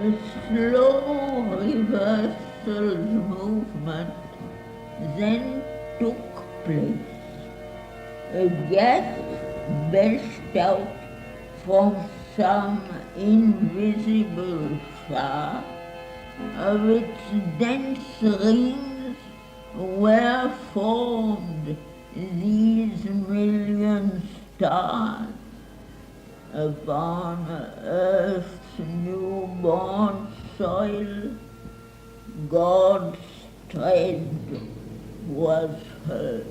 A slow reversal movement then took place. A gas belched out from some invisible shaft, of its dense rings were formed these million stars upon earth's newborn soil. God's tread was heard.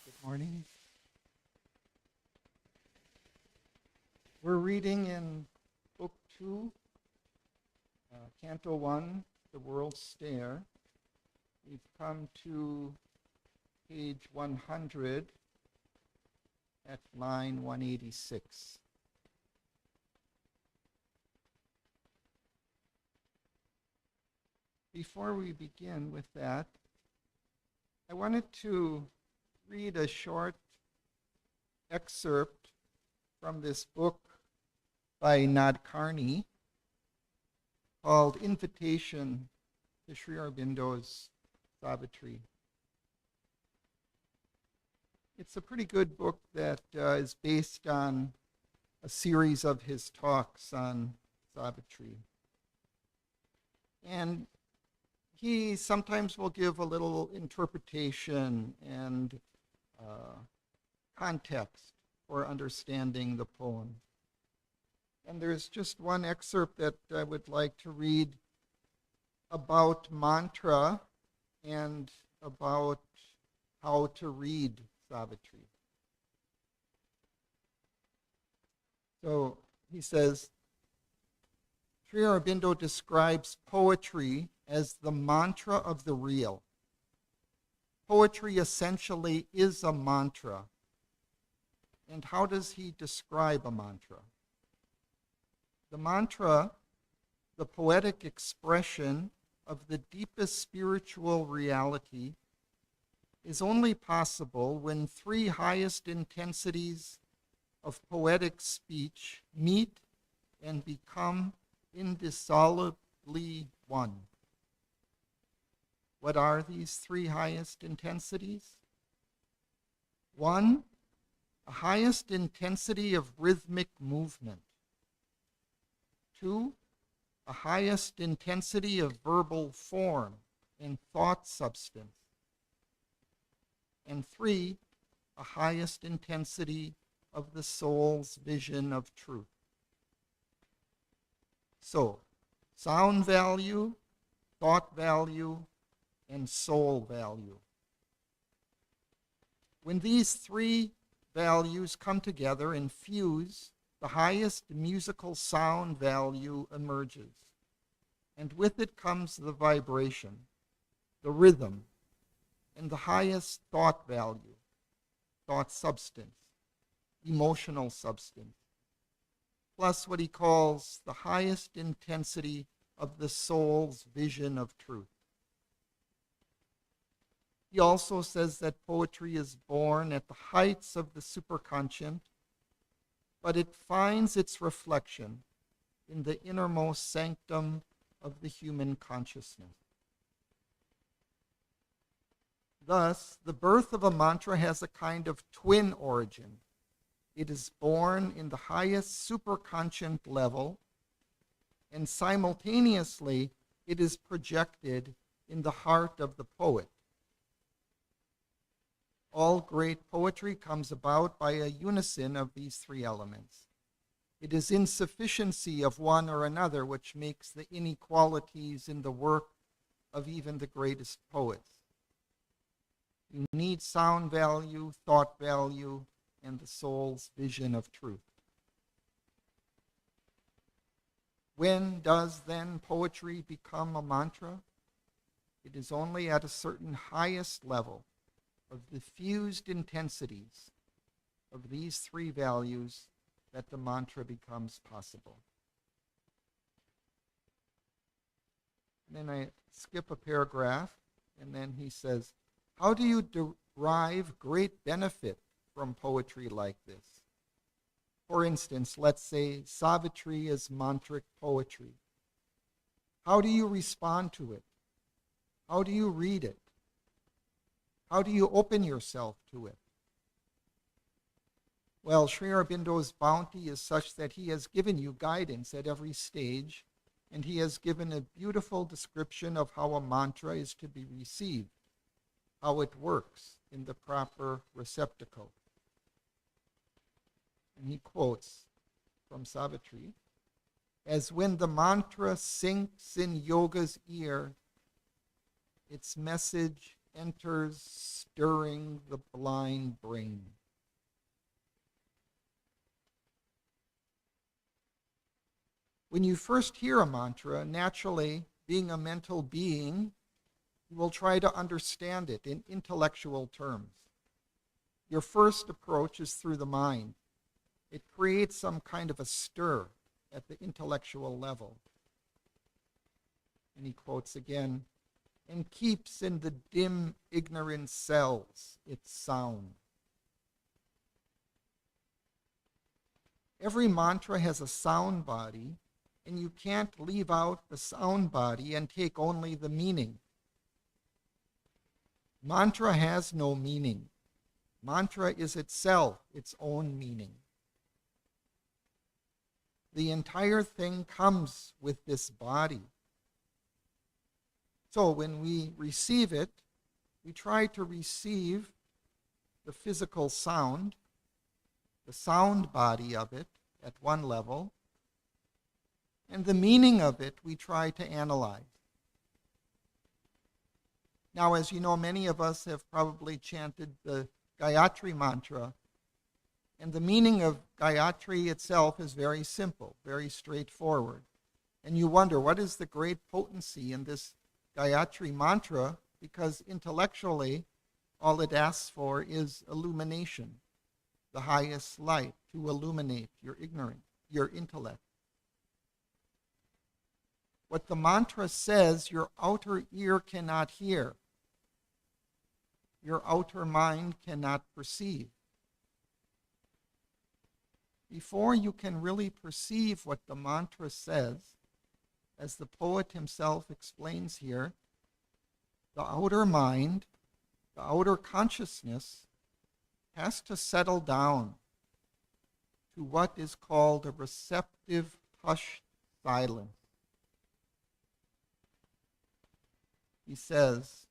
Good morning. We're reading in Book 2, Canto 1, the World-Stair. We've come to page 100 at line 186. Before we begin with that, I wanted to read a short excerpt from this book by Nadkarni called Invitation to Sri Aurobindo's Savitri. It's a pretty good book that is based on a series of his talks on Savitri. And he sometimes will give a little interpretation and context for understanding the poem. And there's just one excerpt that I would like to read about mantra and about how to read Savitri. So he says, Sri Aurobindo describes poetry as the mantra of the real. Poetry essentially is a mantra. And how does he describe a mantra? The mantra, the poetic expression of the deepest spiritual reality, is only possible when three highest intensities of poetic speech meet and become indissolubly one. What are these three highest intensities? One, a highest intensity of rhythmic movement. Two, a highest intensity of verbal form and thought substance. And three, a highest intensity of the soul's vision of truth. So, sound value, thought value, and soul value. When these three values come together and fuse, the highest musical sound value emerges. And with it comes the vibration, the rhythm, and the highest thought value, thought substance, emotional substance, plus what he calls the highest intensity of the soul's vision of truth. He also says that poetry is born at the heights of the superconscient, but it finds its reflection in the innermost sanctum of the human consciousness. Thus, the birth of a mantra has a kind of twin origin. It is born in the highest superconscient level, and simultaneously it is projected in the heart of the poet. All great poetry comes about by a unison of these three elements. It is insufficiency of one or another which makes the inequalities in the work of even the greatest poets. You need sound value, thought value, and the soul's vision of truth. When does then poetry become a mantra? It is only at a certain highest level of the fused intensities of these three values that the mantra becomes possible. And then I skip a paragraph, and then he says, how do you derive great benefit from poetry like this? For instance, let's say Savitri is mantric poetry. How do you respond to it? How do you read it? How do you open yourself to it? Well, Sri Aurobindo's bounty is such that he has given you guidance at every stage, and he has given a beautiful description of how a mantra is to be received, how it works in the proper receptacle. And he quotes from Savitri, as when the mantra sinks in yoga's ear, its message enters stirring the blind brain. When you first hear a mantra, naturally, being a mental being, you will try to understand it in intellectual terms. Your first approach is through the mind. It creates some kind of a stir at the intellectual level. And he quotes again, and keeps in the dim, ignorant cells its sound. Every mantra has a sound body, and you can't leave out the sound body and take only the meaning. Mantra has no meaning. Mantra is itself its own meaning. The entire thing comes with this body. So when we receive it, we try to receive the physical sound, the sound body of it at one level, and the meaning of it we try to analyze. Now, as you know, many of us have probably chanted the Gayatri mantra, and the meaning of Gayatri itself is very simple, very straightforward. And you wonder, what is the great potency in this Gayatri mantra? Because intellectually, all it asks for is illumination, the highest light to illuminate your ignorance, your intellect. What the mantra says, your outer ear cannot hear. Your outer mind cannot perceive. Before you can really perceive what the mantra says, as the poet himself explains here, the outer mind, the outer consciousness, has to settle down to what is called a receptive, hushed silence. He says,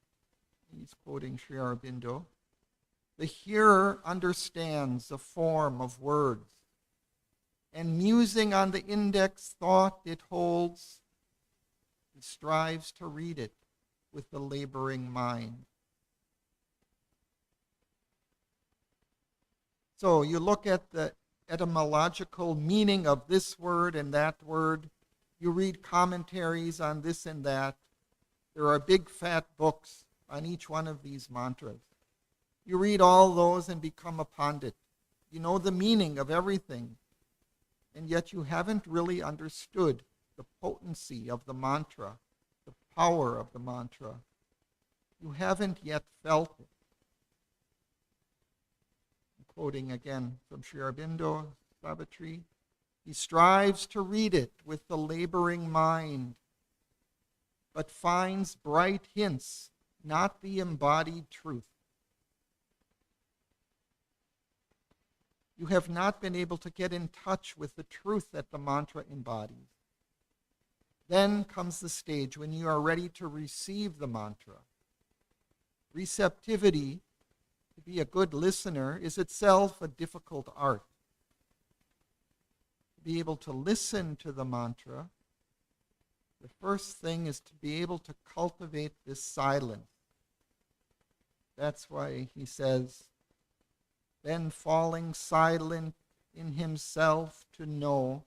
he's quoting Sri Aurobindo, the hearer understands the form of words, and musing on the index thought it holds, it strives to read it with the laboring mind. So you look at the etymological meaning of this word and that word. You read commentaries on this and that. There are big fat books on each one of these mantras. You read all those and become a pandit. You know the meaning of everything, and yet you haven't really understood the potency of the mantra, the power of the mantra. You haven't yet felt it. I'm quoting again from Sri Aurobindo, Savitri. He strives to read it with the laboring mind, but finds bright hints, not the embodied truth. You have not been able to get in touch with the truth that the mantra embodies. Then comes the stage when you are ready to receive the mantra. Receptivity, to be a good listener, is itself a difficult art. To be able to listen to the mantra, the first thing is to be able to cultivate this silence. That's why he says, then falling silent in himself to know,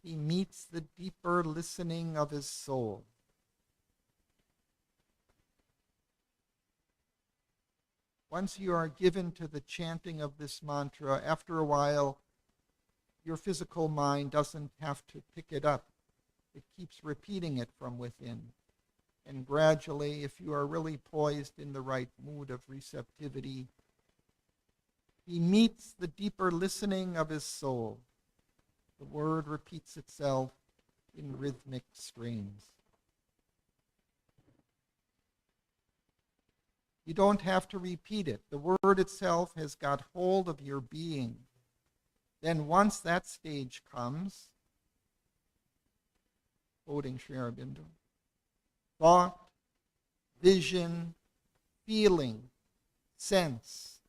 he meets the deeper listening of his soul. Once you are given to the chanting of this mantra, after a while, your physical mind doesn't have to pick it up. It keeps repeating it from within. And gradually, if you are really poised in the right mood of receptivity, he meets the deeper listening of his soul. The word repeats itself in rhythmic strains. You don't have to repeat it. The word itself has got hold of your being. Then once that stage comes, quoting Sri Aurobindo, thought, vision, feeling, sense,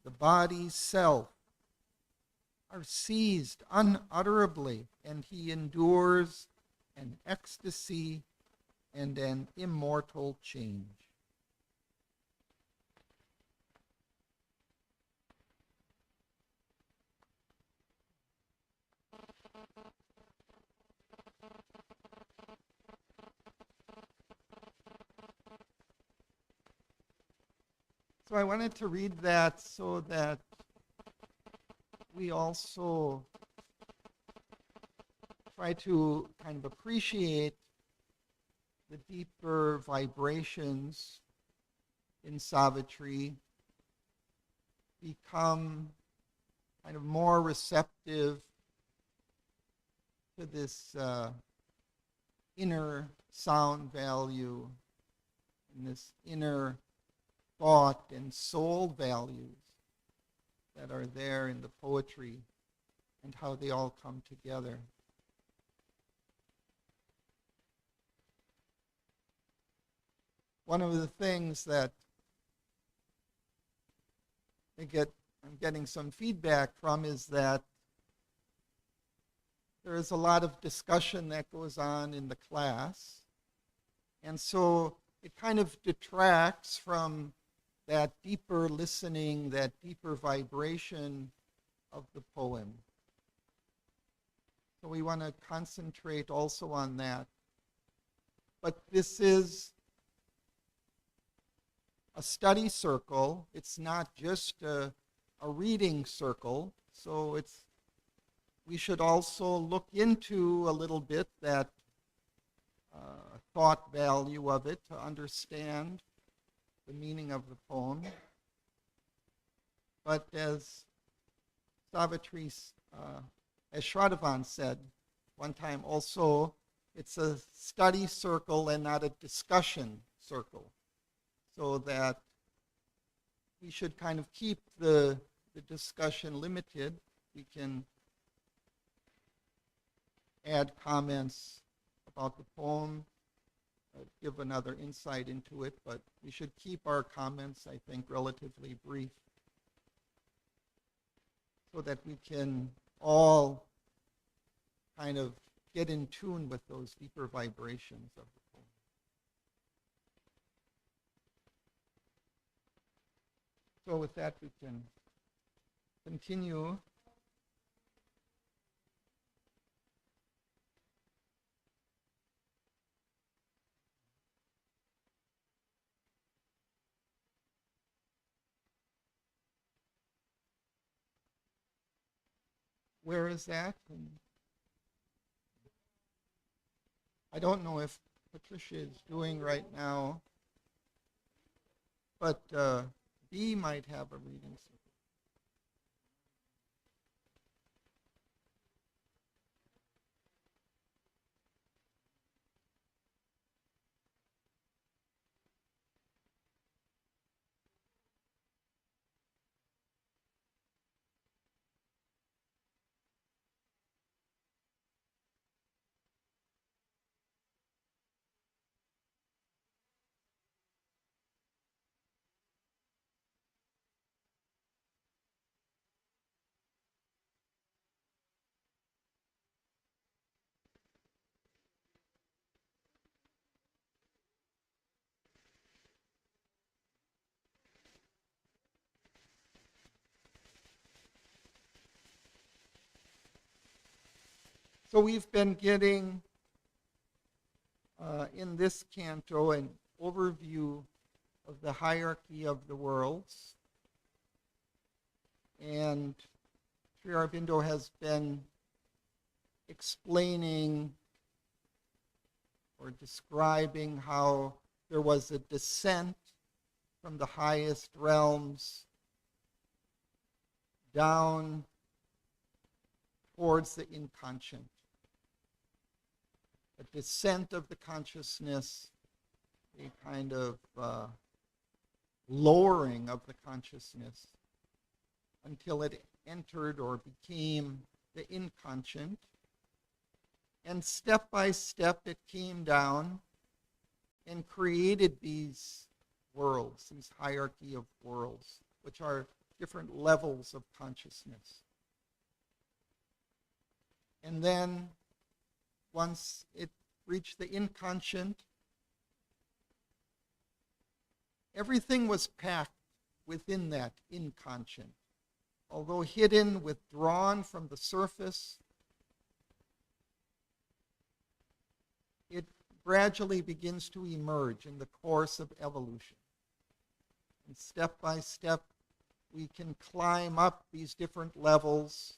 the body's self are seized unutterably, and he endures an ecstasy and an immortal change. So I wanted to read that so that we also try to kind of appreciate the deeper vibrations in Savitri, become kind of more receptive to this inner sound value and this inner thought and soul values that are there in the poetry and how they all come together. One of the things that I'm getting some feedback from is that there is a lot of discussion that goes on in the class, and so it kind of detracts from that deeper listening, that deeper vibration of the poem. So we want to concentrate also on that. But this is a study circle. It's not just a reading circle. So we should also look into a little bit that thought value of it to understand the meaning of the poem. But as Savitri, as Shraddhavan said one time also, it's a study circle and not a discussion circle. So that we should kind of keep the discussion limited. We can add comments about the poem, give another insight into it, but we should keep our comments, I think, relatively brief so that we can all kind of get in tune with those deeper vibrations of the poem. So with that, we can continue. Where is that? And I don't know if Patricia is doing right now, but B might have a reading. So we've been getting, in this canto, an overview of the hierarchy of the worlds. And Sri Aurobindo has been explaining or describing how there was a descent from the highest realms down towards the inconscient. A descent of the consciousness, a kind of lowering of the consciousness until it entered or became the inconscient. And step by step it came down and created these worlds, these hierarchy of worlds, which are different levels of consciousness. And then once it reached the inconscient, everything was packed within that inconscient. Although hidden, withdrawn from the surface, it gradually begins to emerge in the course of evolution. And step by step, we can climb up these different levels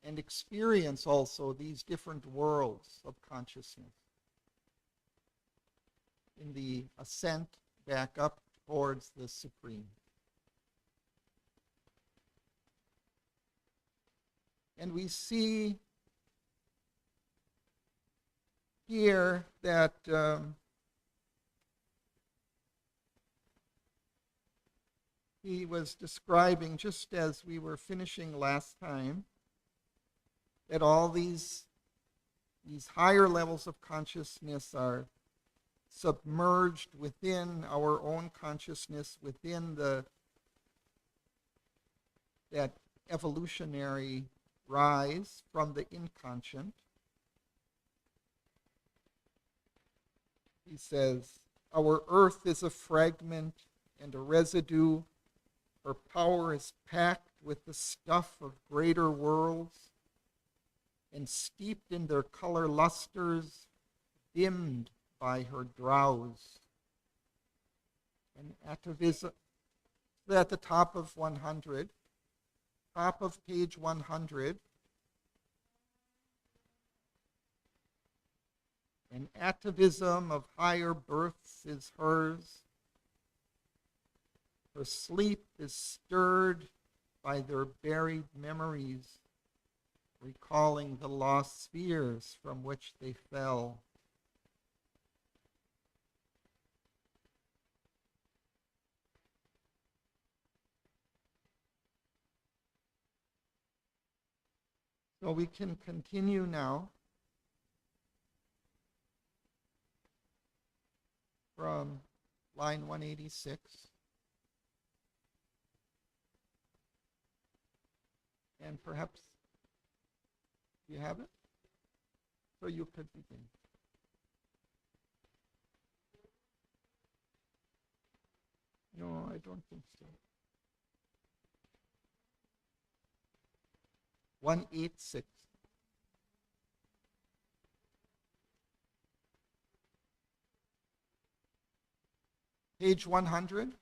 and experience also these different worlds of consciousness in the ascent back up towards the Supreme. And we see here that he was describing, just as we were finishing last time, that all these higher levels of consciousness are submerged within our own consciousness, within that evolutionary rise from the inconscient. He says, our earth is a fragment and a residue. Her power is packed with the stuff of greater worlds, and steeped in their color lusters, dimmed by her drowse. And atavism, at the top of 100, top of page 100, an atavism of higher births is hers. Her sleep is stirred by their buried memories, recalling the lost spheres from which they fell. So we can continue now from line 186. And perhaps you have it? So you could begin. No, I don't think so. 186. Page 100.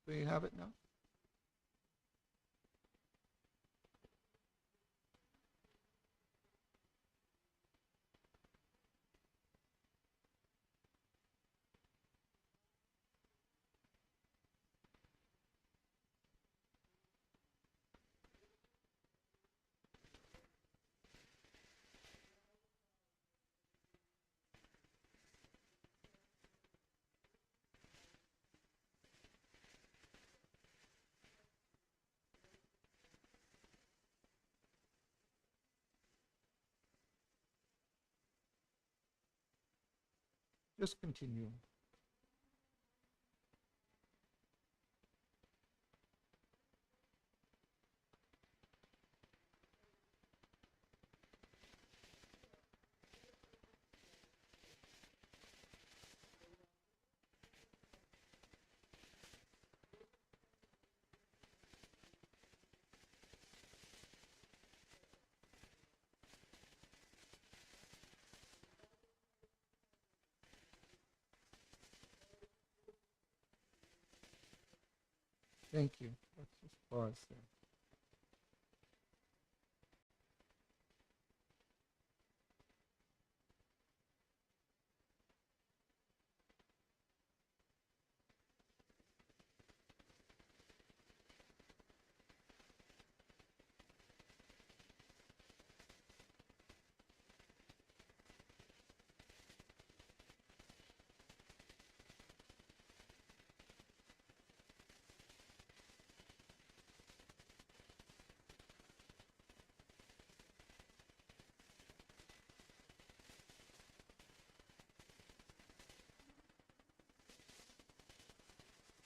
Do you have it now? Just continue. Thank you. Let's just pause there.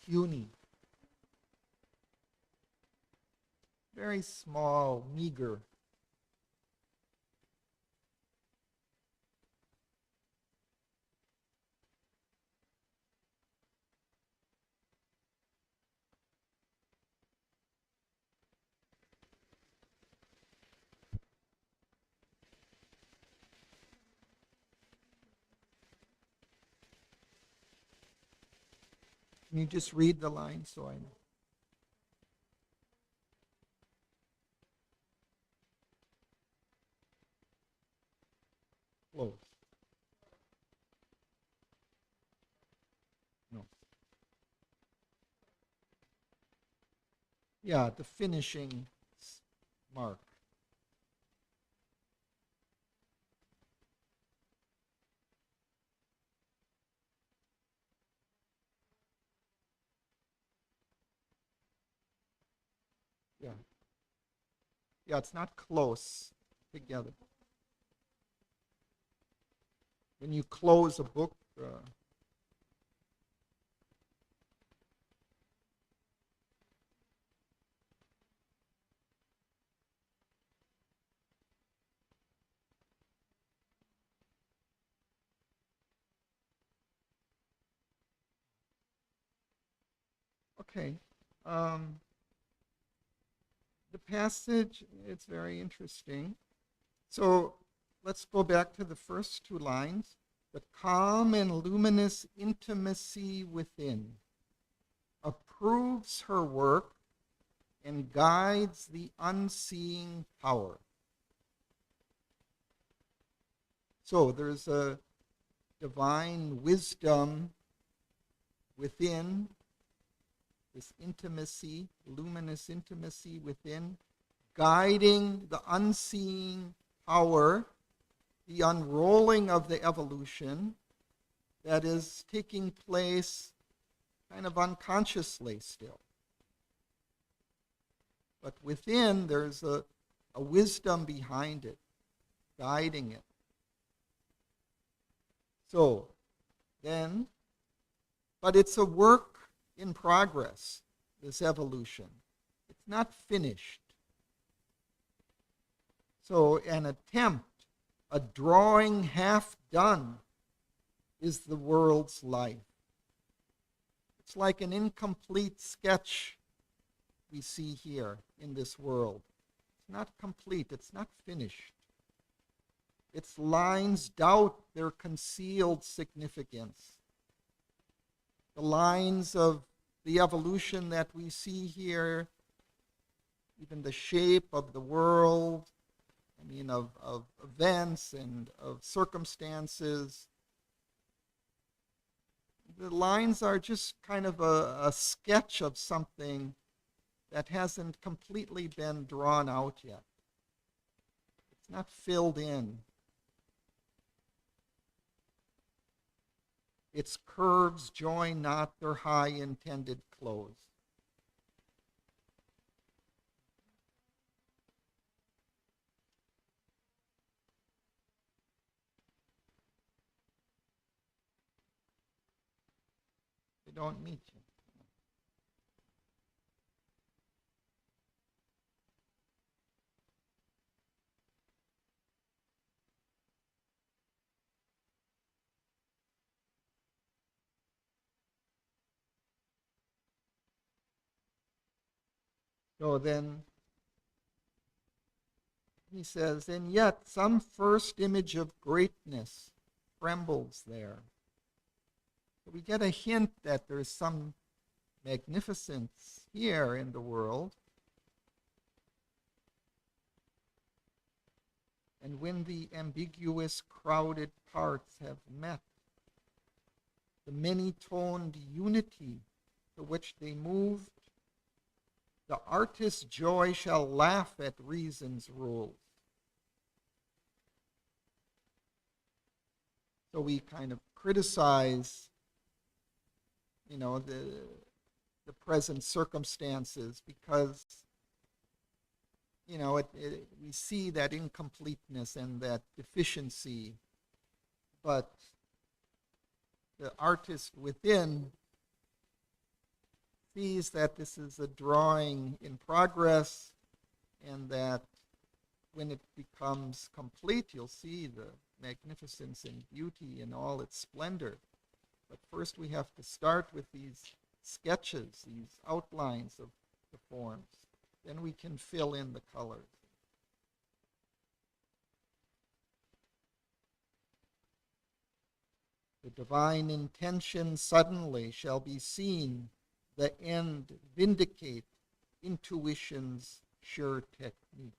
Puny. Very small, meager. Can you just read the line so I know? Close. No. Yeah, the finishing mark. Yeah. Yeah, it's not close together. When you close a book, okay. The passage, it's very interesting. So let's go back to the first two lines. The calm and luminous intimacy within approves her work and guides the unseeing power. So there's a divine wisdom within, this intimacy, luminous intimacy within, guiding the unseeing power, the unrolling of the evolution that is taking place kind of unconsciously still. But within, there's a wisdom behind it, guiding it. So then, but it's a work in progress, this evolution. It's not finished. So an attempt, a drawing half done, is the world's life. It's like an incomplete sketch we see here in this world. It's not complete, it's not finished. Its lines doubt their concealed significance. The lines of the evolution that we see here, even the shape of the world, of events and of circumstances, the lines are just kind of a sketch of something that hasn't completely been drawn out yet. It's not filled in. Its curves join not their high intended close. They don't meet you. So then he says, and yet some first image of greatness trembles there. So we get a hint that there's some magnificence here in the world. And when the ambiguous, crowded parts have met, the many-toned unity to which they moved, the artist's joy shall laugh at reason's rules. So we kind of criticize, the present circumstances because, we see that incompleteness and that deficiency, but the artist within sees that this is a drawing in progress and that when it becomes complete, you'll see the magnificence and beauty in all its splendor. But first we have to start with these sketches, these outlines of the forms. Then we can fill in the colors. The divine intention suddenly shall be seen, the end vindicate intuition's sure technique.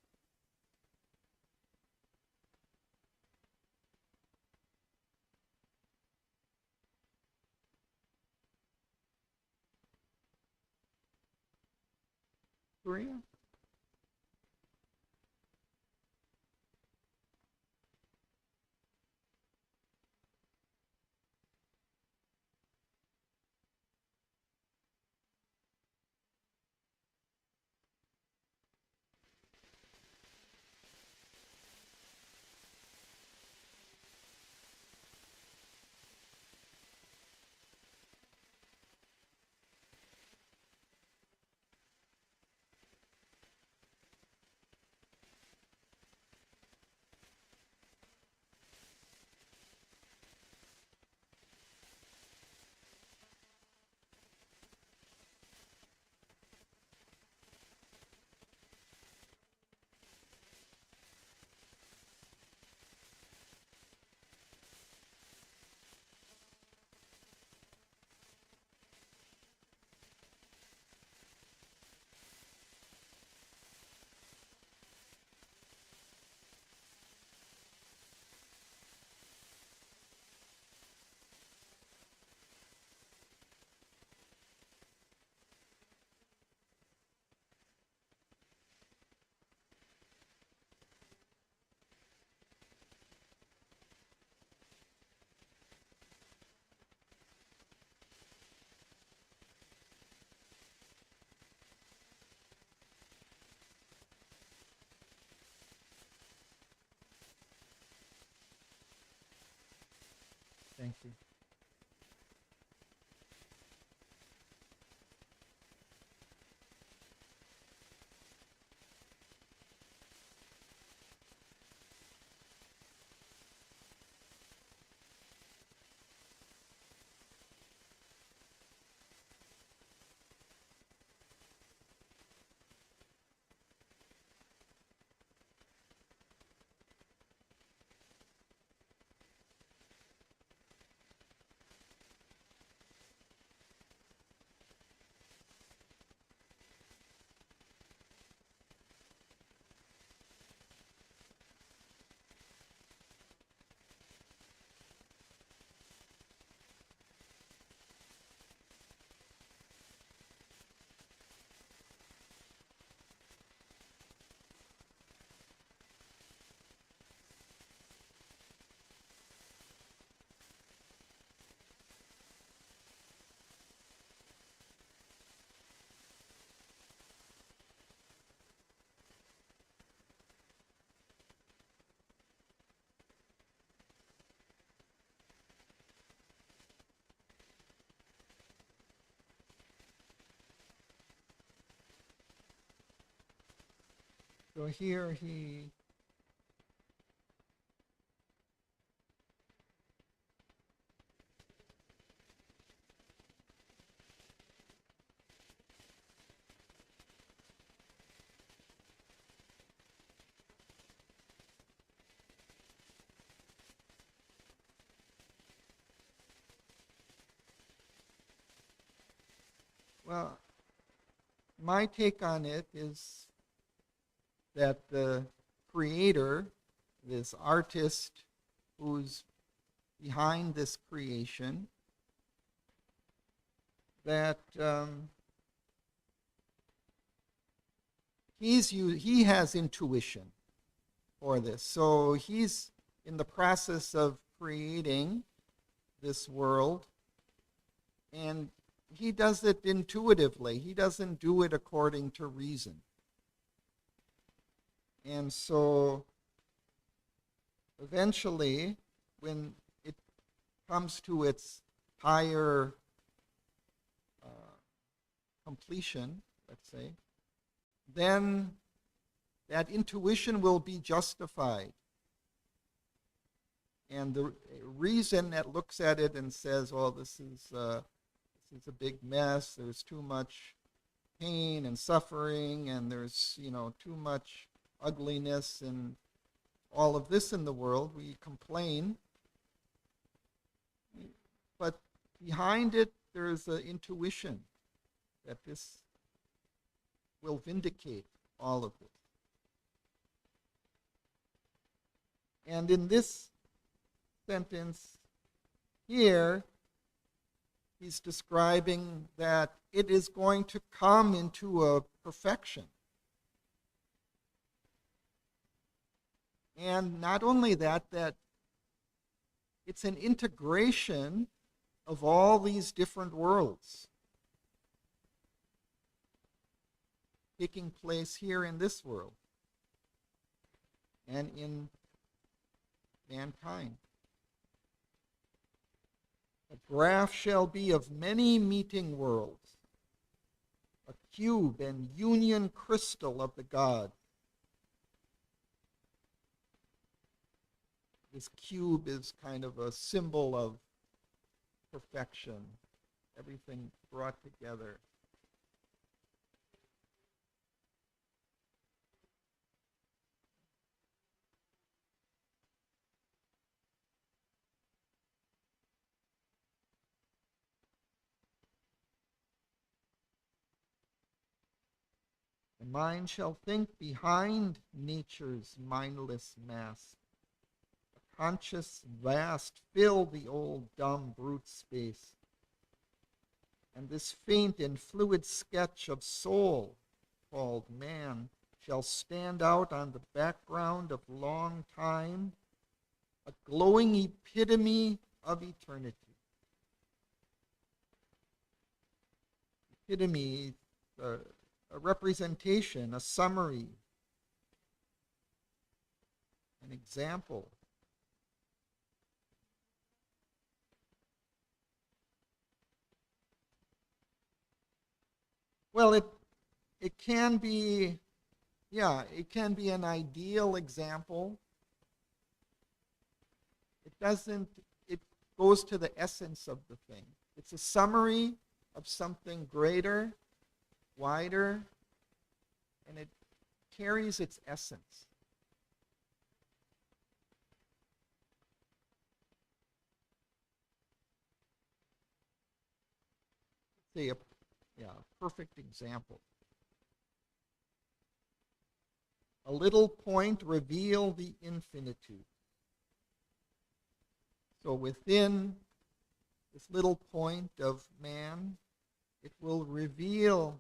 Maria? Thank you. So here he well, my take on it is that the creator, this artist who's behind this creation, that he has intuition for this. So he's in the process of creating this world, and he does it intuitively. He doesn't do it according to reason. And so eventually, when it comes to its higher completion, let's say, then that intuition will be justified. And the reason that looks at it and says, "Oh, this is a big mess. There's too much pain and suffering, and there's too much ugliness and all of this in the world." We complain, but behind it there is an intuition that this will vindicate all of this. And in this sentence here, he's describing that it is going to come into a perfection. And not only that, that it's an integration of all these different worlds taking place here in this world and in mankind. A graph shall be of many meeting worlds, a cube and union crystal of the gods. This cube is kind of a symbol of perfection, everything brought together. The mind shall think behind nature's mindless mask. A conscious vast fill the old dumb brute space. And this faint and fluid sketch of soul called man shall stand out on the background of long time, a glowing epitome of eternity. Epitome, a representation, a summary, an example. Well, it can be, it can be an ideal example. It goes to the essence of the thing. It's a summary of something greater, wider, and it carries its essence. Say a perfect example. A little point reveal the infinitude. So within this little point of man, it will reveal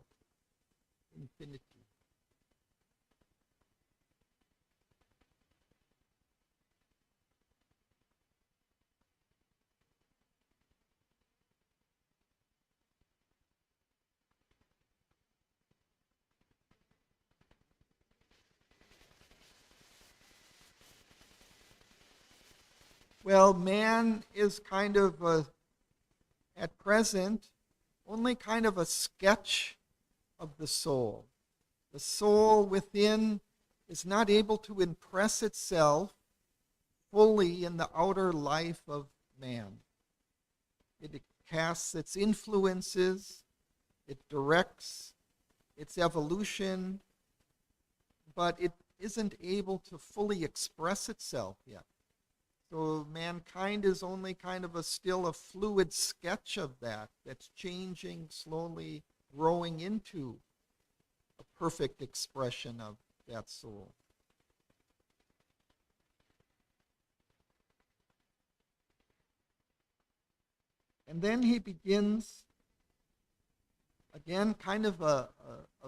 infinity. Well, man is kind of at present, only kind of a sketch of the soul. The soul within is not able to impress itself fully in the outer life of man. It casts its influences, it directs its evolution, but it isn't able to fully express itself yet. So mankind is only kind of still a fluid sketch of that that's changing, slowly growing into a perfect expression of that soul. And then he begins, again, kind of a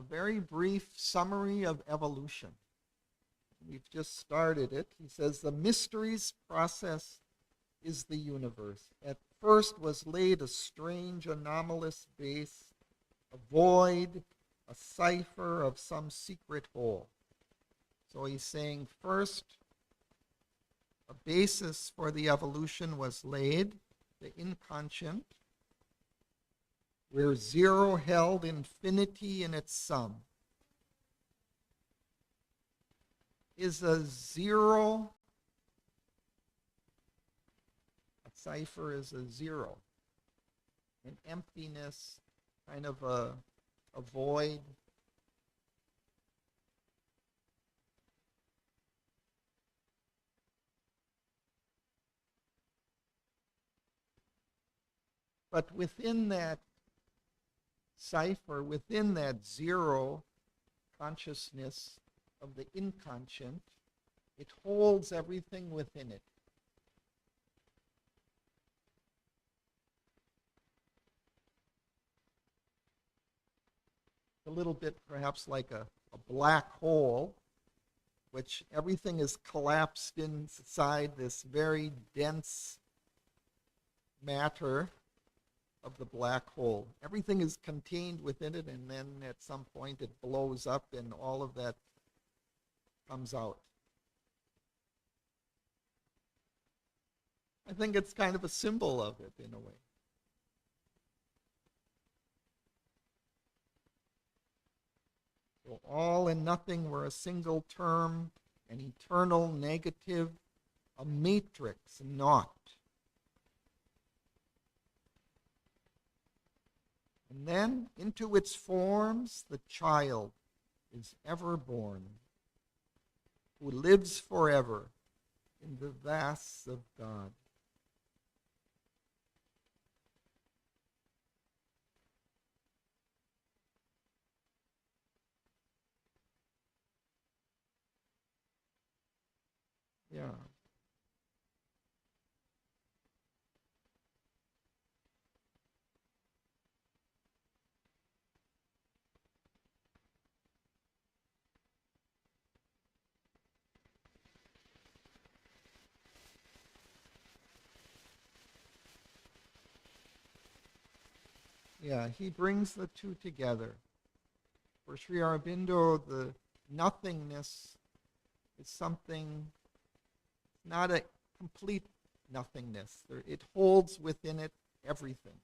very brief summary of evolution. We've just started it. He says, the mysteries process is the universe. At first was laid a strange anomalous base, a void, a cipher of some secret whole. So he's saying first, a basis for the evolution was laid, the inconscient, where zero held infinity in its sum. Is a zero, a cipher is a zero, an emptiness, kind of a void. But within that cipher, within that zero consciousness of the inconscient, it holds everything within it. A little bit perhaps like a black hole, which everything is collapsed inside this very dense matter of the black hole. Everything is contained within it, and then at some point it blows up and all of that comes out. I think it's kind of a symbol of it in a way. So all and nothing were a single term, an eternal negative, a matrix, naught. And then into its forms the child is ever born, who lives forever in the vasts of God. Yeah. Yeah, he brings the two together. For Sri Aurobindo, the nothingness is something, not a complete nothingness. It holds within it everything.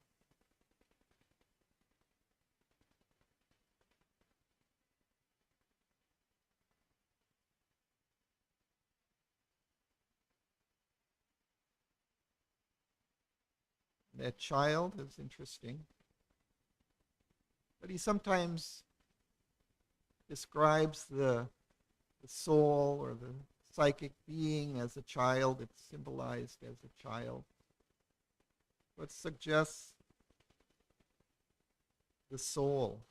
That child is interesting. But he sometimes describes the soul or the psychic being as a child. It's symbolized as a child. What suggests the soul?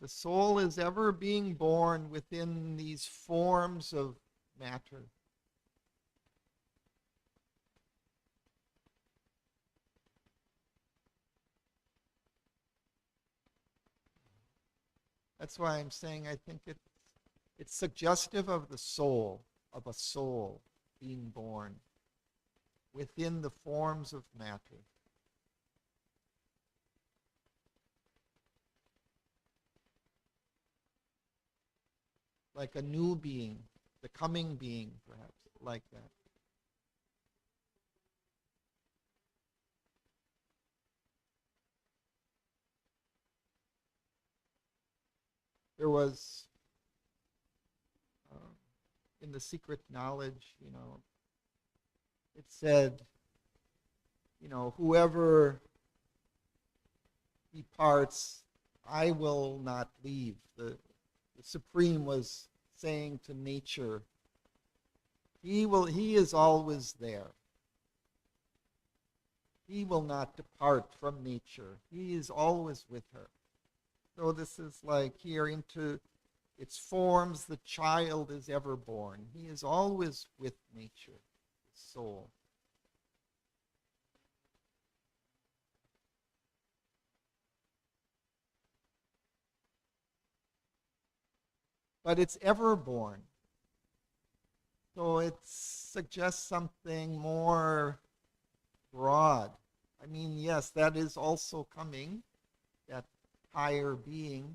The soul is ever being born within these forms of matter. That's why I'm saying I think it's suggestive of the soul, of a soul being born within the forms of matter. like a new being, the coming being, perhaps, like that. There was, in the secret knowledge, it said, whoever departs, I will not leave. The Supreme was saying to nature, he is always there. He will not depart from nature. He is always with her. So this is like here into its forms, the child is ever born. He is always with nature, his soul. But it's ever born. So it suggests something more broad. I mean, yes, that is also coming, that higher being.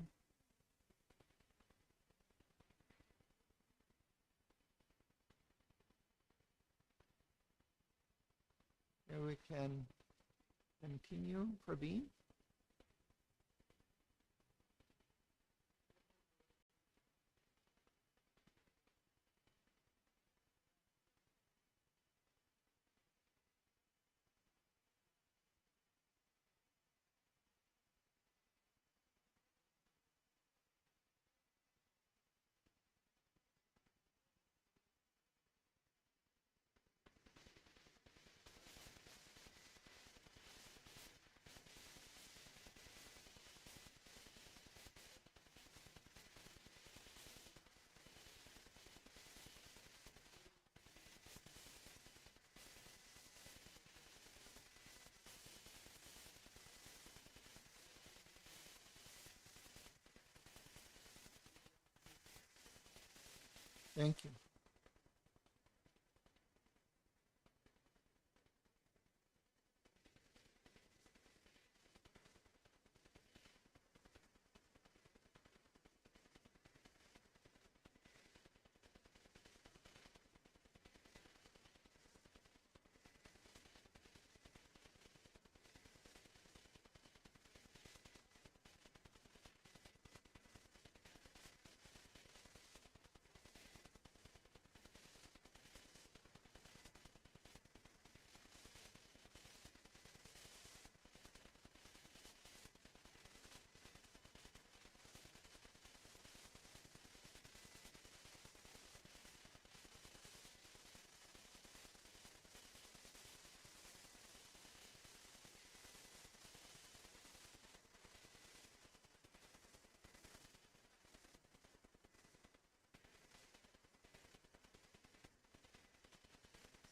Here we can continue, Praveen. Thank you.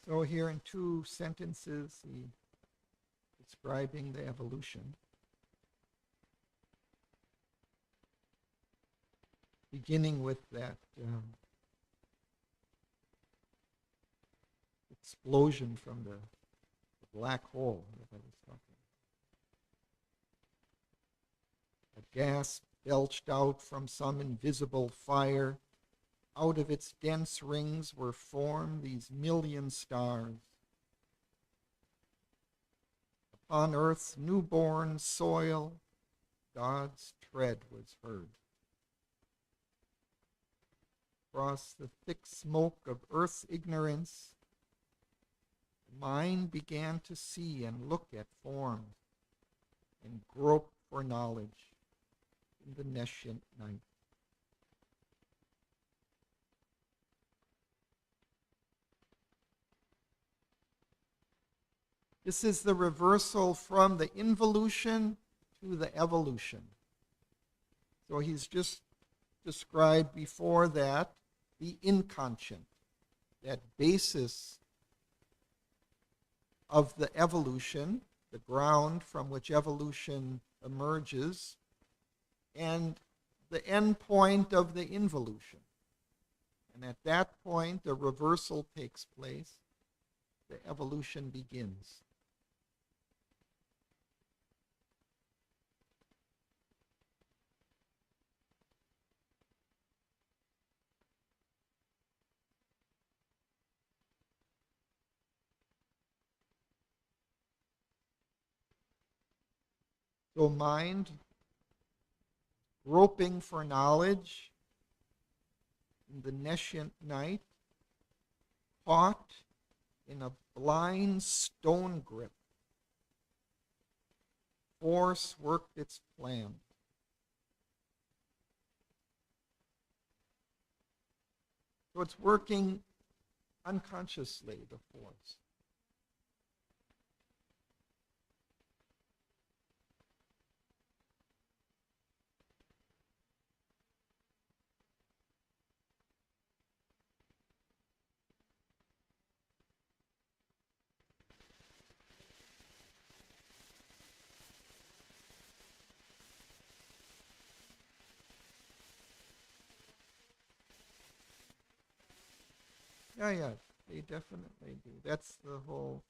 So here in 2 sentences, he describing the evolution, beginning with that explosion from the black hole that I was talking about. A gas belched out from some invisible fire. Out of its dense rings were formed these million stars. Upon Earth's newborn soil, God's tread was heard. Across the thick smoke of Earth's ignorance, the mind began to see and look at forms and grope for knowledge in the nescient night. This is the reversal from the involution to the evolution. So he's just described before that the inconscient, that basis of the evolution, the ground from which evolution emerges, and the end point of the involution. And at that point, the reversal takes place, the evolution begins. So mind groping for knowledge in the nescient night, caught in a blind stone grip. Force worked its plan. So it's working unconsciously, the force. Yeah, they definitely do. That's the whole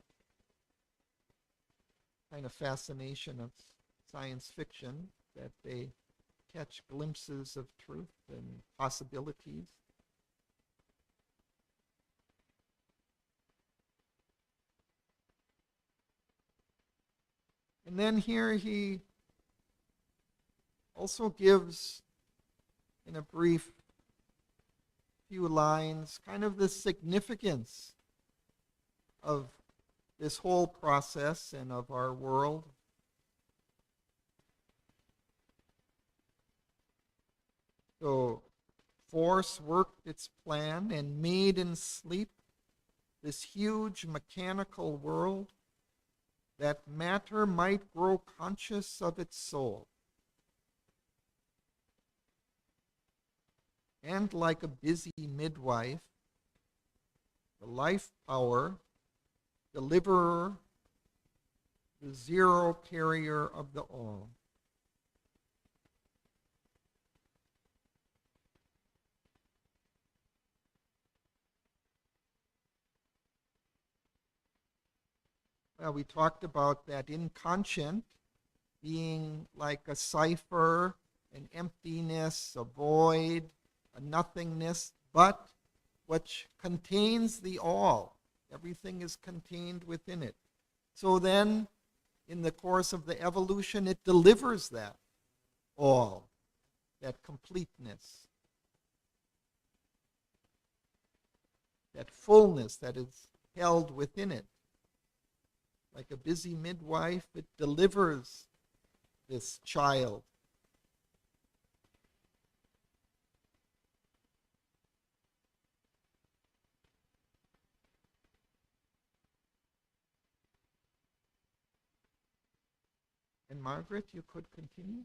kind of fascination of science fiction, that they catch glimpses of truth and possibilities. And then here he also gives, in a brief few lines, kind of the significance of this whole process and of our world. So, force worked its plan and made in sleep this huge mechanical world, that matter might grow conscious of its soul. And like a busy midwife, the life power, deliverer, the zero carrier of the all. Well, we talked about that inconscient being like a cipher, an emptiness, a void, a nothingness, but which contains the all. Everything is contained within it. So then, in the course of the evolution, it delivers that all, that completeness, that fullness that is held within it. Like a busy midwife, it delivers this child. And Margaret, you could continue.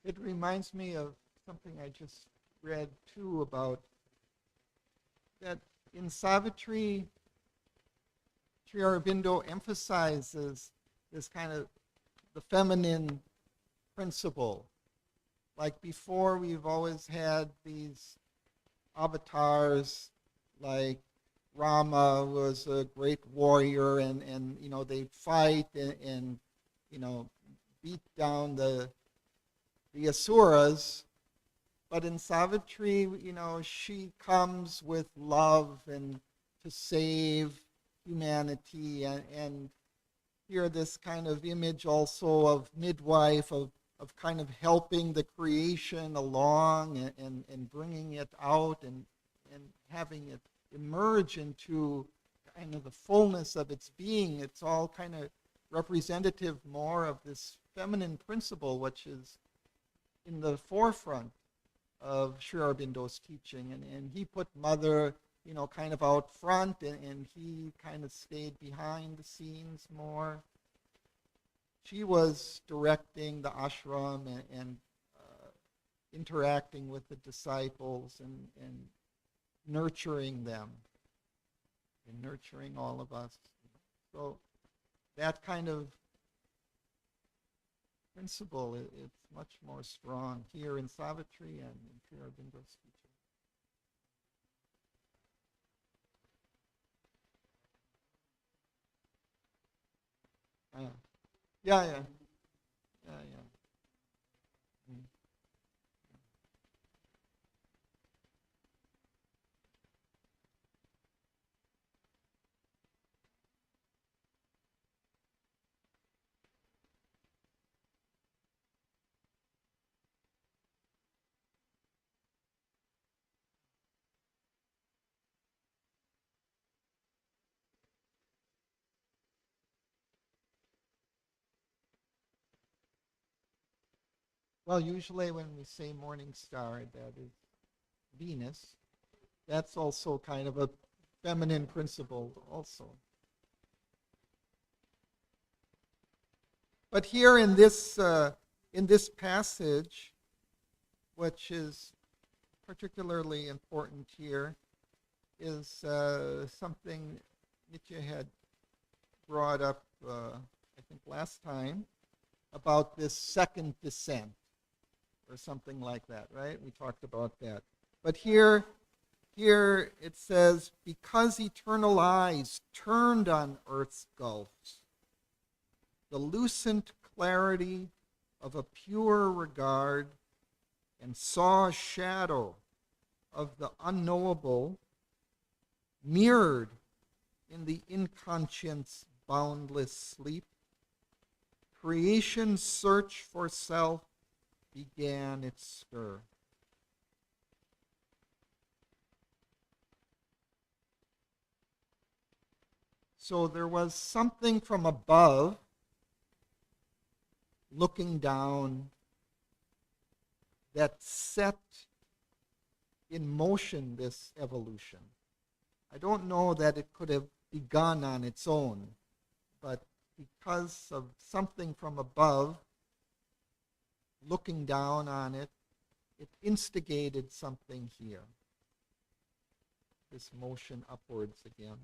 It reminds me of something I just read too about that in Savitri, Sri Aurobindo emphasizes this kind of the feminine principle. Like before, we've always had these avatars, like Rama was a great warrior, and you know they'd fight and you know beat down the asuras. But in Savitri, you know, she comes with love and to save humanity, and here this kind of image also of midwife, of kind of helping the creation along and bringing it out and having it emerge into kind of the fullness of its being. It's all kind of representative more of this feminine principle, which is in the forefront of Sri Aurobindo's teaching. And he put mother, you know, kind of out front, and he kind of stayed behind the scenes more. She was directing the ashram and interacting with the disciples and nurturing them and nurturing all of us. So that kind of principle, it's much more strong here in Savitri and in Sri Aurobindo's teaching. Yeah, yeah, yeah, yeah. Mm. Well, usually when we say morning star, that is Venus. That's also kind of a feminine principle also. But here in this passage, which is particularly important here, is something Nitya had brought up, I think, last time, about this second descent, or something like that, right? We talked about that. But here it says, because eternal eyes turned on earth's gulfs, the lucent clarity of a pure regard, and saw a shadow of the unknowable mirrored in the inconscient's boundless sleep, creation's search for self began its stir. So there was something from above looking down that set in motion this evolution. I don't know that it could have begun on its own, but because of something from above looking down on it, it instigated something here. This motion upwards again.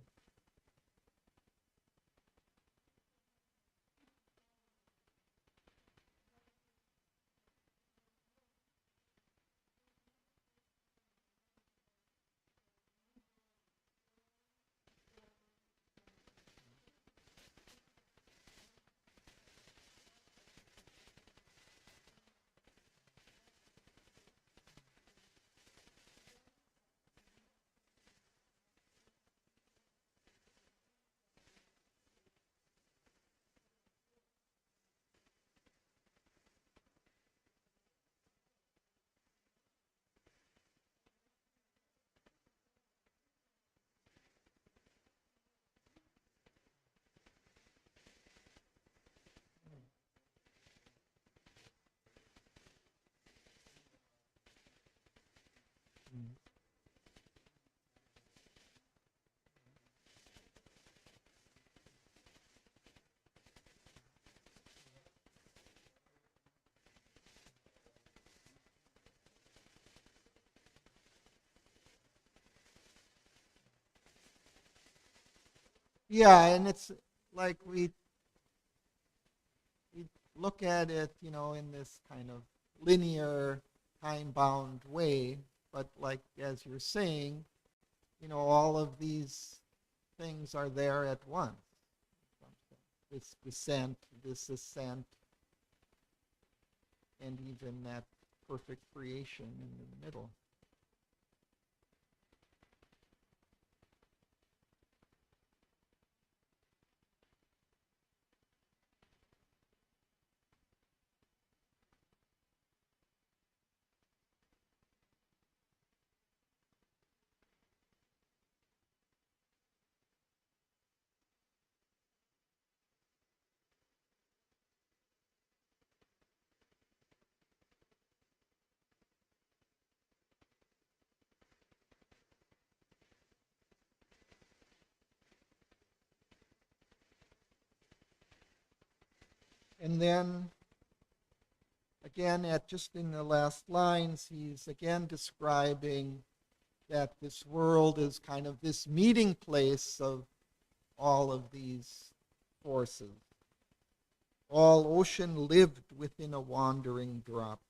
Yeah, and it's like we look at it, in this kind of linear, time-bound way. But like as you're saying, all of these things are there at once. This descent, this ascent, and even that perfect creation in the middle. And then again, at just in the last lines, he's again describing that this world is kind of this meeting place of all of these forces. All ocean lived within a wandering drop.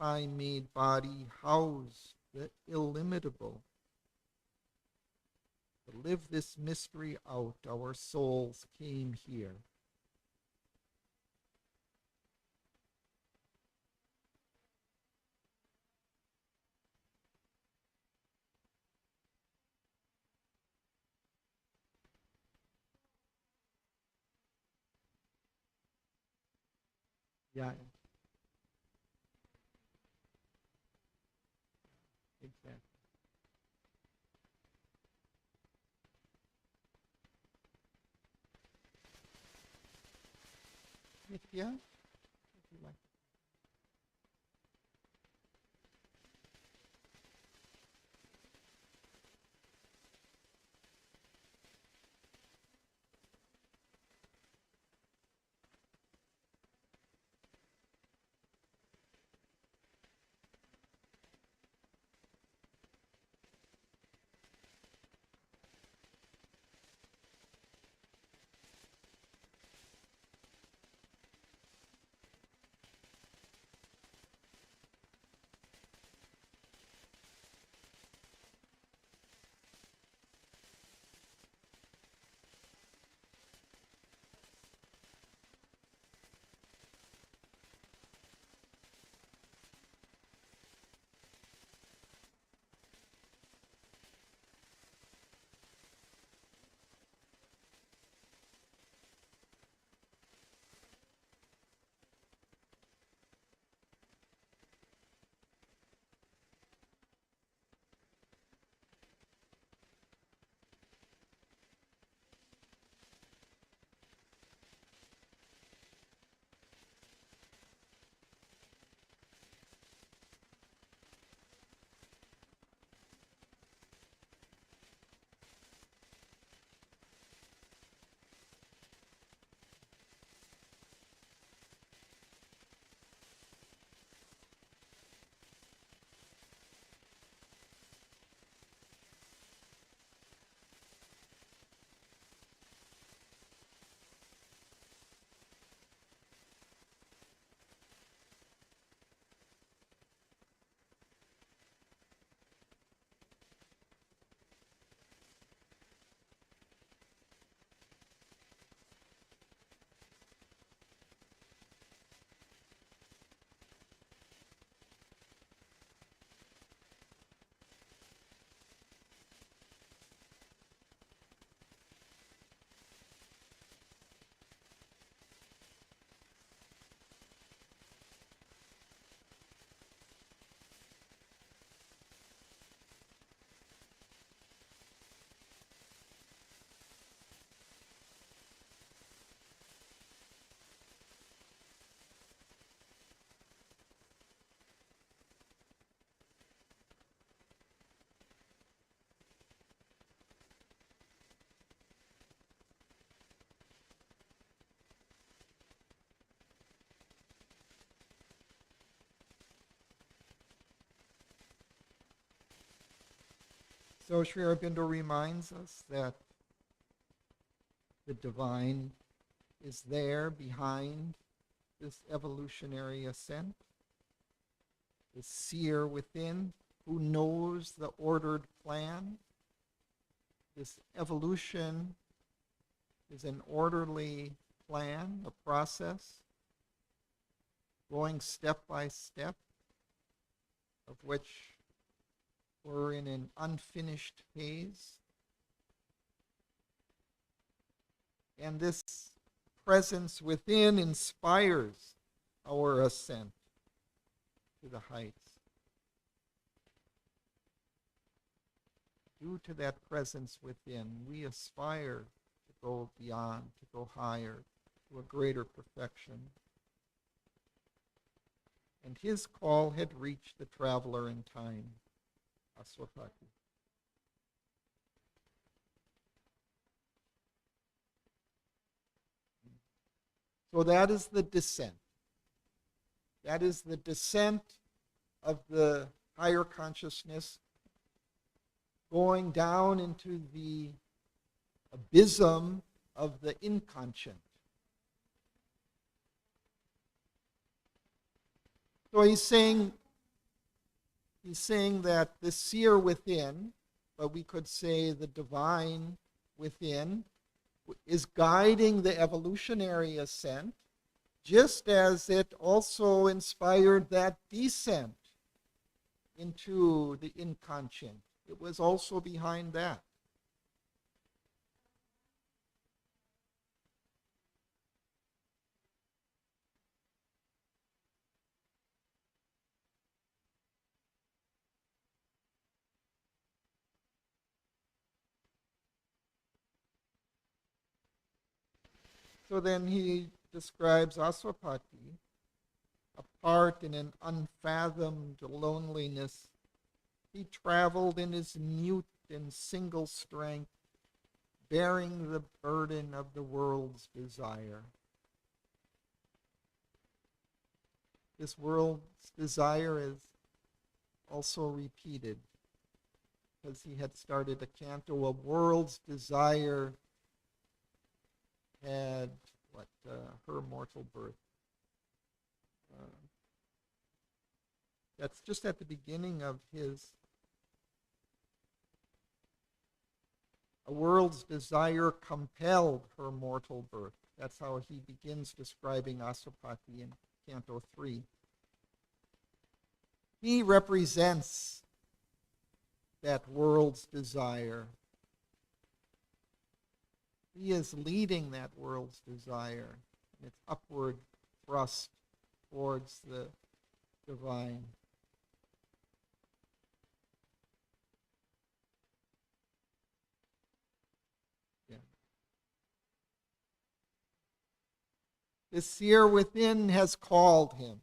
Time-made body housed the illimitable. To live this mystery out, our souls came here. Yeah, exactly. Nitya, would you like? So Sri Aurobindo reminds us that the divine is there behind this evolutionary ascent, the seer within who knows the ordered plan. This evolution is an orderly plan, a process, going step by step, of which we're in an unfinished phase. And this presence within inspires our ascent to the heights. Due to that presence within, we aspire to go beyond, to go higher, to a greater perfection. And his call had reached the traveler in time, Aswapati. So that is the descent. That is the descent of the higher consciousness going down into the abysm of the inconscient. So he's saying that the seer within, but we could say the divine within, is guiding the evolutionary ascent, just as it also inspired that descent into the inconscient. It was also behind that. So then he describes Aswapati, apart in an unfathomed loneliness. He traveled in his mute and single strength, bearing the burden of the world's desire. This world's desire is also repeated, because he had started a canto, a world's desire had her mortal birth. That's just at the beginning of his. A world's desire compelled her mortal birth. That's how he begins describing Aswapati in Canto 3. He represents that world's desire. He is leading that world's desire in its upward thrust towards the divine. Yeah. The seer within has called him.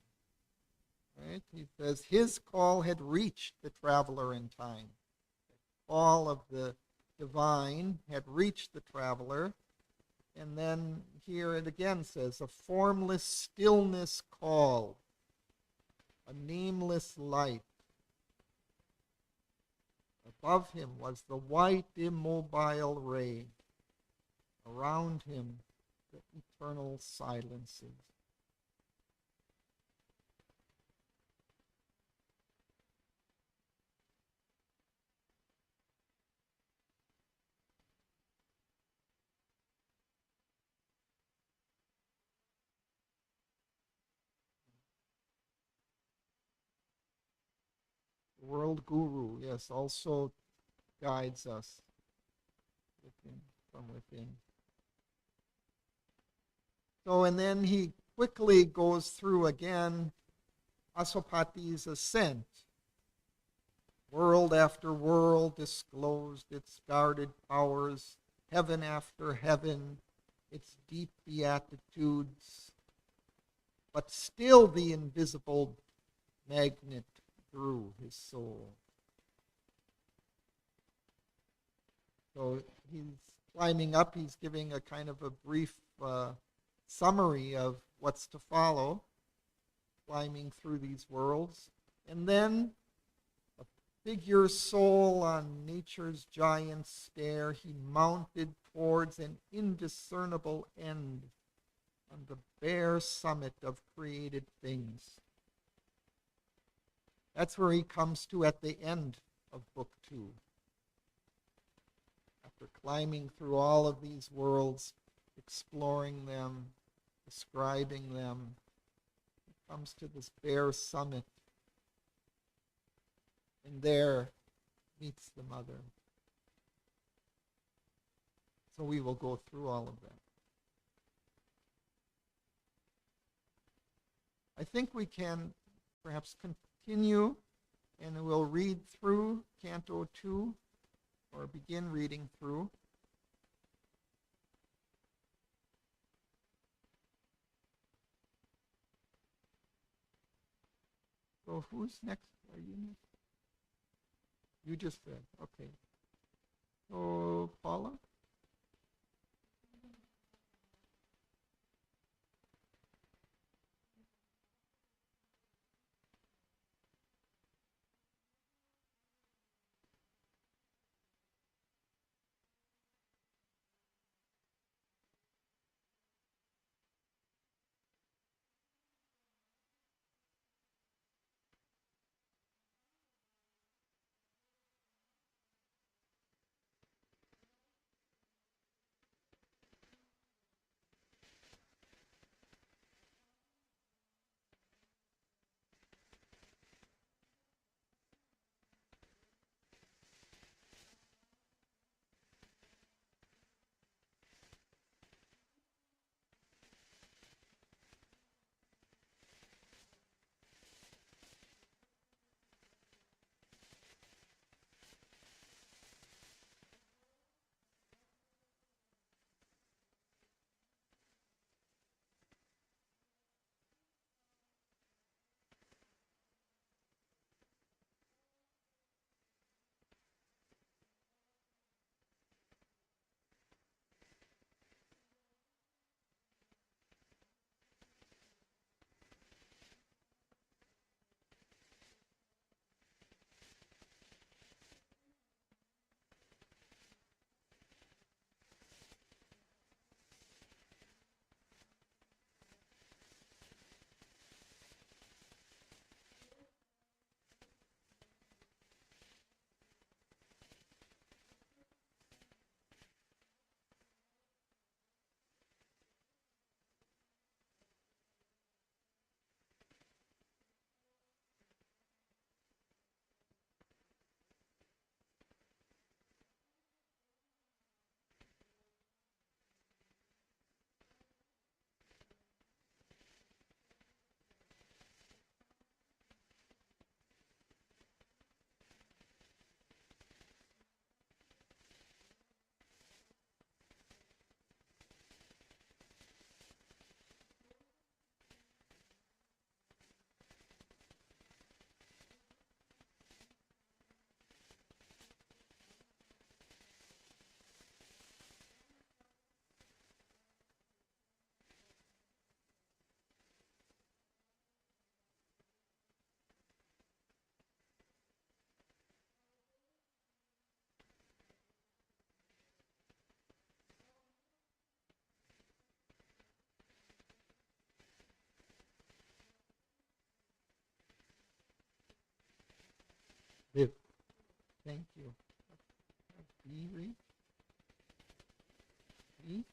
Right? He says his call had reached the traveler in time. The call of the divine had reached the traveler. And then here it again says, a formless stillness called, a nameless light. Above him was the white immobile ray. Around him, the eternal silences. World Guru, yes, also guides us from within. So, and then he quickly goes through again Aswapati's ascent. World after world disclosed its guarded powers, heaven after heaven, its deep beatitudes, but still the invisible magnet drew his soul. So he's climbing up, he's giving a kind of a brief summary of what's to follow, climbing through these worlds. And then figure soul on nature's giant stair, he mounted towards an indiscernible end on the bare summit of created things. That's where he comes to at the end of Book 2. After climbing through all of these worlds, exploring them, describing them, he comes to this bare summit, and there meets the mother. So we will go through all of that. I think we can perhaps continue, and we'll read through Canto 2, or begin reading through. So who's next? Are you next? You just said, okay. So Paula? Viv. Thank you. B, read. B.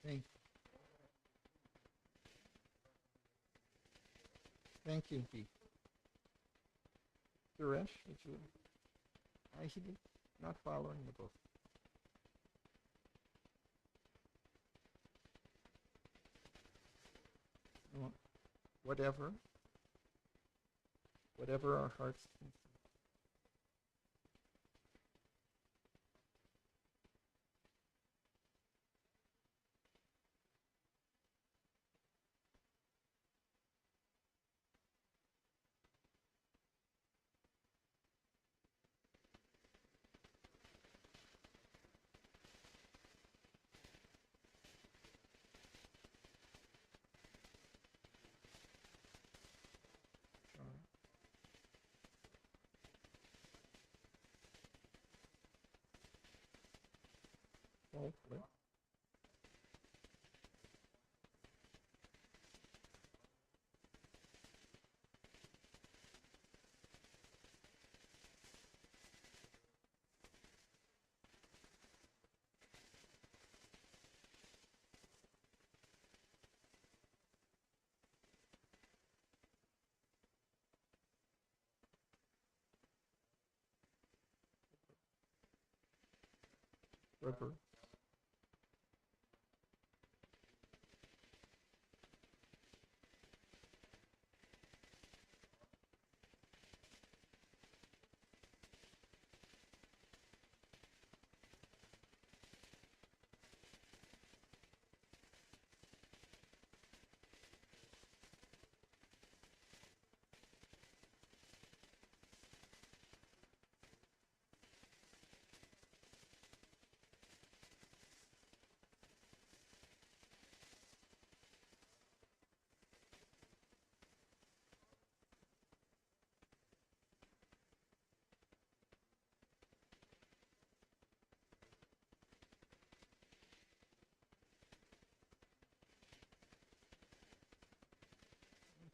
Thank Thank you, Dee. Suresh, would you? He's not following the book. Well, whatever. Whatever our hearts can. Hopefully. River.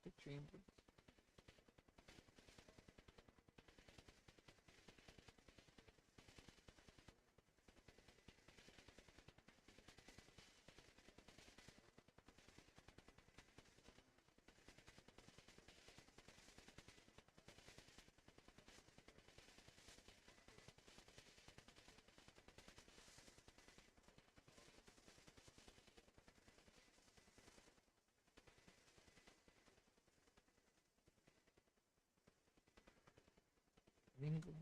The chamber. Mingling.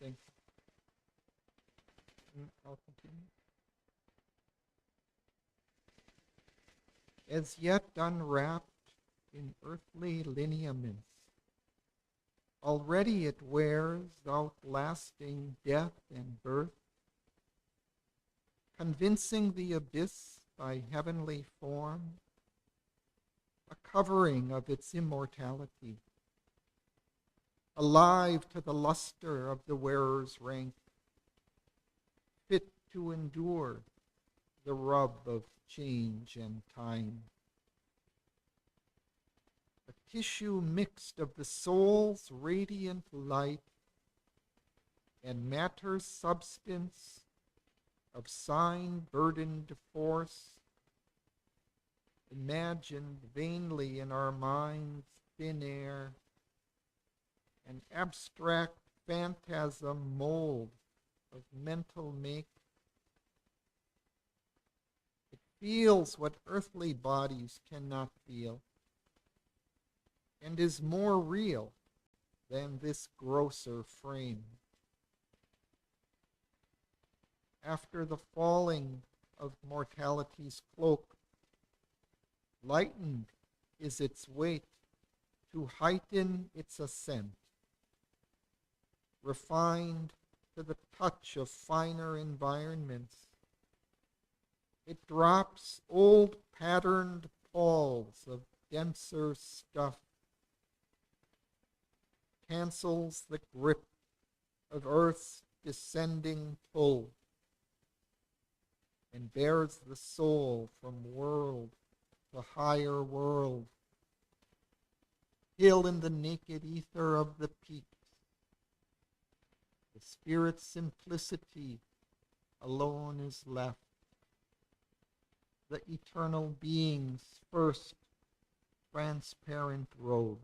Thank you. I'll continue. As yet unwrapped in earthly lineaments, already it wears outlasting death and birth, convincing the abyss by heavenly form, a covering of its immortality, alive to the luster of the wearer's rank, fit to endure the rub of change and time. A tissue mixed of the soul's radiant light and matter's substance of sign-burdened force, imagined vainly in our minds thin air, an abstract phantasm mold of mental make. It feels what earthly bodies cannot feel, and is more real than this grosser frame. After the falling of mortality's cloak, lightened is its weight to heighten its ascent, refined to the touch of finer environments. It drops old patterned palls of denser stuff cancels the grip of earth's descending pull and bears the soul from world to higher world. Still in the naked ether of the peaks, the spirit's simplicity alone is left, the eternal being's first transparent robe.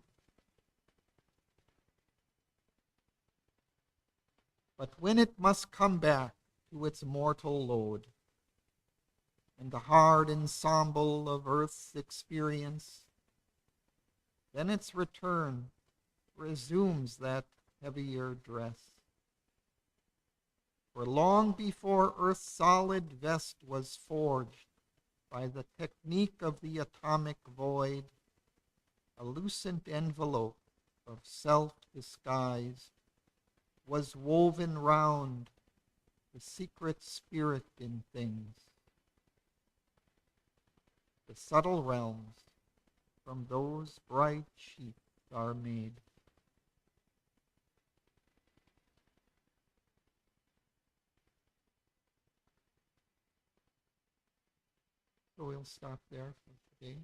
But when it must come back to its mortal load, and the hard ensemble of earth's experience, then its return resumes that heavier dress. For long before Earth's solid vest was forged by the technique of the atomic void, a lucent envelope of self-disguise was woven round the secret spirit in things. The subtle realms from those bright sheets are made. So we'll stop there for today.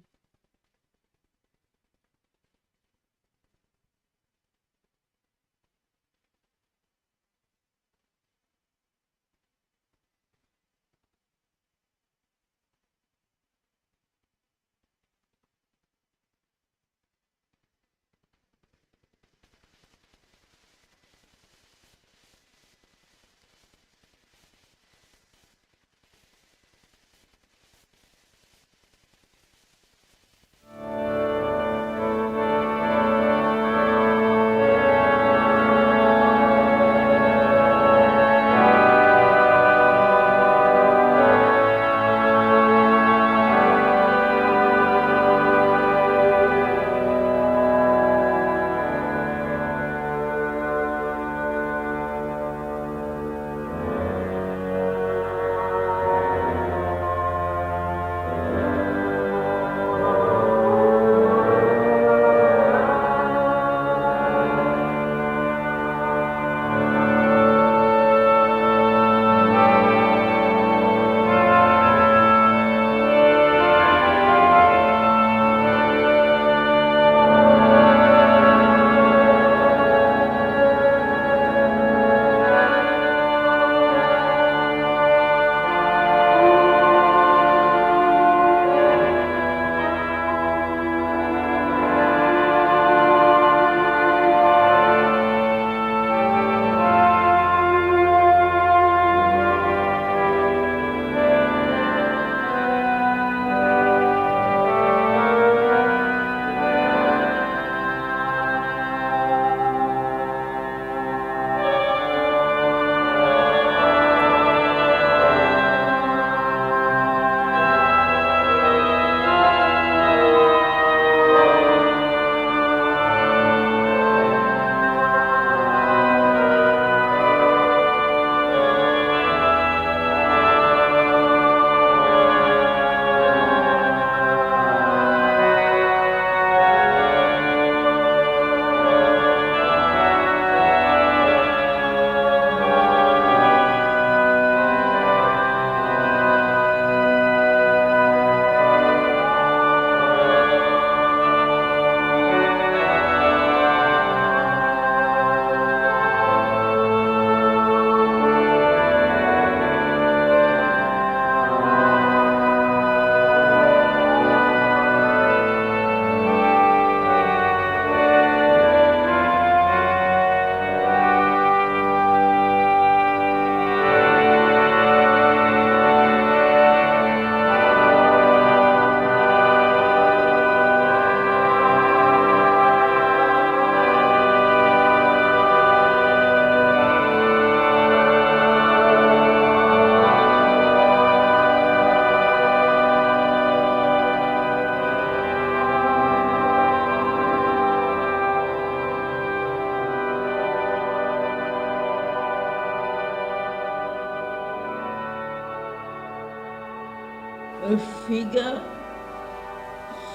A figure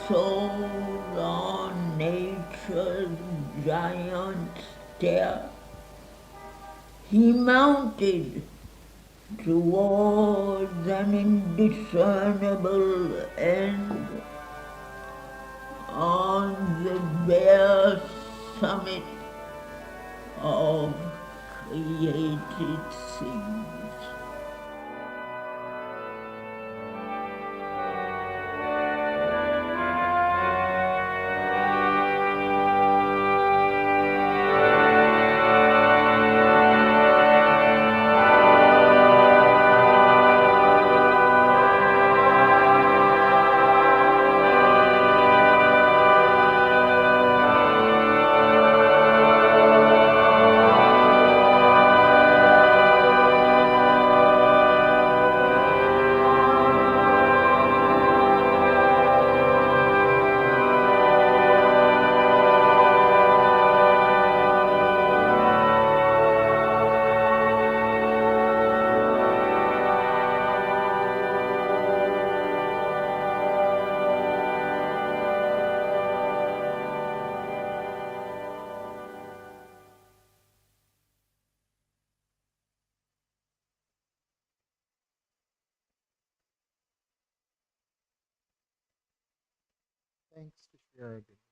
soared on nature's giant stair. He mounted towards an indiscernible end on the bare summit of created things. Thanks to Sheridan.